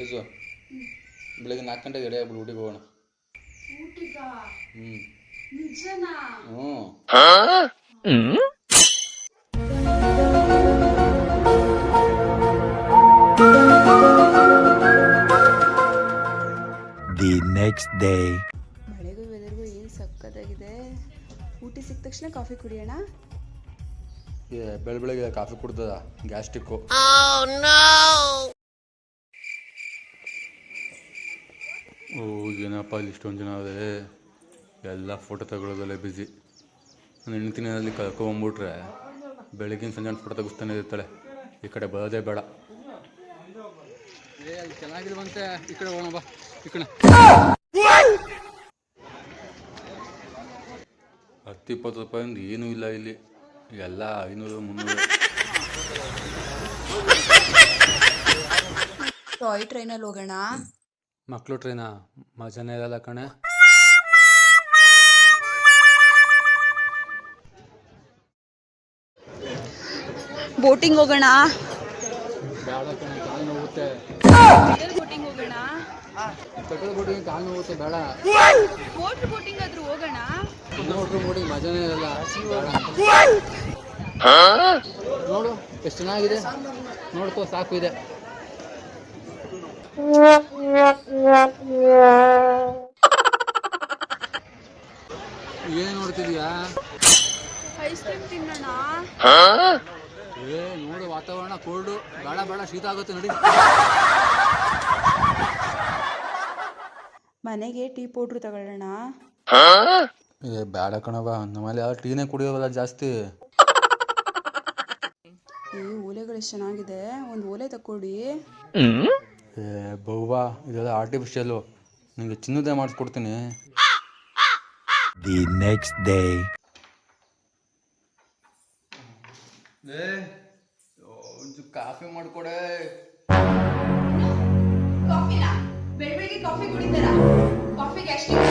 Case ಬೆಳಗ್ಗೆ 4 ಗಂಟೆಗೆ ready ಆಗ್ಬಿಡು ಊಟಿಗೆ ಹೋಗೋಣ. ಊಟಿಗಾ? ಹ್ಞೂ ನಿಜನಾ? ಹ್ಞೂ. The next day. ಮಳೆಗೂ ವೆದರ್ಗೂ ಏನು ಸಕ್ಕತ್ತಾಗಿದೆ. ಊಟಿ ಸಿಕ್ಕ ತಕ್ಷಣ ಕಾಫಿ ಕುಡಿಯೋಣ. ಬೆಳಗ್ಗೆ ಕಾಫಿ ಕುಡ್ದದ ಗ್ಯಾಸ್ಟ್ರಿಕ್ಕು. ಓ ಏನಪ್ಪ ಇಲ್ಲಿ ಇಷ್ಟೊಂದು ಜನ ಅದೇ ಎಲ್ಲ ಫೋಟೋ ತಗೊಳ್ಳೋದಲ್ಲೇ ಬ್ಯುಸಿ. ನಾನು ಹೆಣ್ತಿನಲ್ಲಿ ಕಳ್ಕೊಂಬಿಟ್ರೆ ಬೆಳಗಿನ ಸಂಜೆ ಫೋಟೋ ತೆಗಿಸ್ತಾನೆ ಇರ್ತಾಳೆ. ಈ ಕಡೆ ಬರೋದೇ ಬೇಡ. ಅಲ್ಲಿ ಚೆನ್ನಾಗಿರುವಂತೆ ಈ ಕಡೆ ಹೋಗೋಣ ಬಾ. ಈ ಕಡೆ 10-20 ರೂಪಾಯಿಂದ ಏನೂ ಇಲ್ಲ ಇಲ್ಲಿ, ಎಲ್ಲ 500-300. ಟಾಯ್ ಟ್ರೈನಲ್ಲಿ ಹೋಗೋಣ. ಮಕ್ಕಳು ಟ್ರೈನಾ? ಮಜಾನೇ ಇರಲ್ಲ ಕಣೆ. ಬೋಟಿಂಗ್ ಹೋಗೋಣ. ಬೇಡ ಕಣೆ, ಕಾಲು ನೋವುತ್ತೆ. ಬೋಟಿಂಗ್ ಹೋಗೋಣ. ಪೆಟ್ರೋಲ್ ಬೋಟಿಂಗ್ ಕಾಲು ನೋವುತ್ತೆ, ಬೇಡ. ವಾಟರ್ ಬೋಟಿಂಗ್ ಆದ್ರೂ ಹೋಗೋಣ. ವಾಟರ್ ಬೋಟಿಂಗ್ ಮಜಾನೇ ಇರಲ್ಲ, ಬೇಡ. ನೋಡು ಎಷ್ಟು ಚೆನ್ನಾಗಿದೆ, ನೋಡ್ಕೋ ಸಾಕು ಇದೆ. ಏನ್ ನೋಡ್ತಿದ್ಯಾ? ಐಸ್ ಕ್ರೀಮ್ ತಿನ್ನೋಣ. ನೋಡು ವಾತಾವರಣ ಕೋಲ್ಡು, ಬೇಡ ಬೇಡ, ಶೀತ ಆಗುತ್ತೆ ನೋಡಿ. ಮನೆಗೆ ಟೀ ಪೌಡ್ರ್ ತಗೊಳ್ಳೋಣ. ಬೇಡ ಕಣವ, ನಮ್ಮಲ್ಲಿ ಯಾವ ಟೀನೇ ಕುಡಿಯೋವಲ್ಲ ಜಾಸ್ತಿ. ಓಲೆಗಳು ಎಷ್ಟು ಚೆನ್ನಾಗಿದೆ, ಒಂದು ಓಲೆ ತಕ್ಕೊಡಿ. ಬವ್ವ, ಇದೆಲ್ಲ ಆರ್ಟಿಫಿಷಿಯಲು, ನಿಮಗೆ ಚಿನ್ನದೇ ಮಾಡಿಸ್ಕೊಡ್ತೀನಿ. The next day. ಒಂದು ಕಾಫಿ ಮಾಡಿಕೊಡೆ. ಕಾಫಿನಾ? ಬೆಳಗ್ಗೆ ಕಾಫಿ ಕುಡಿತಾರಾ? Coffee gastric.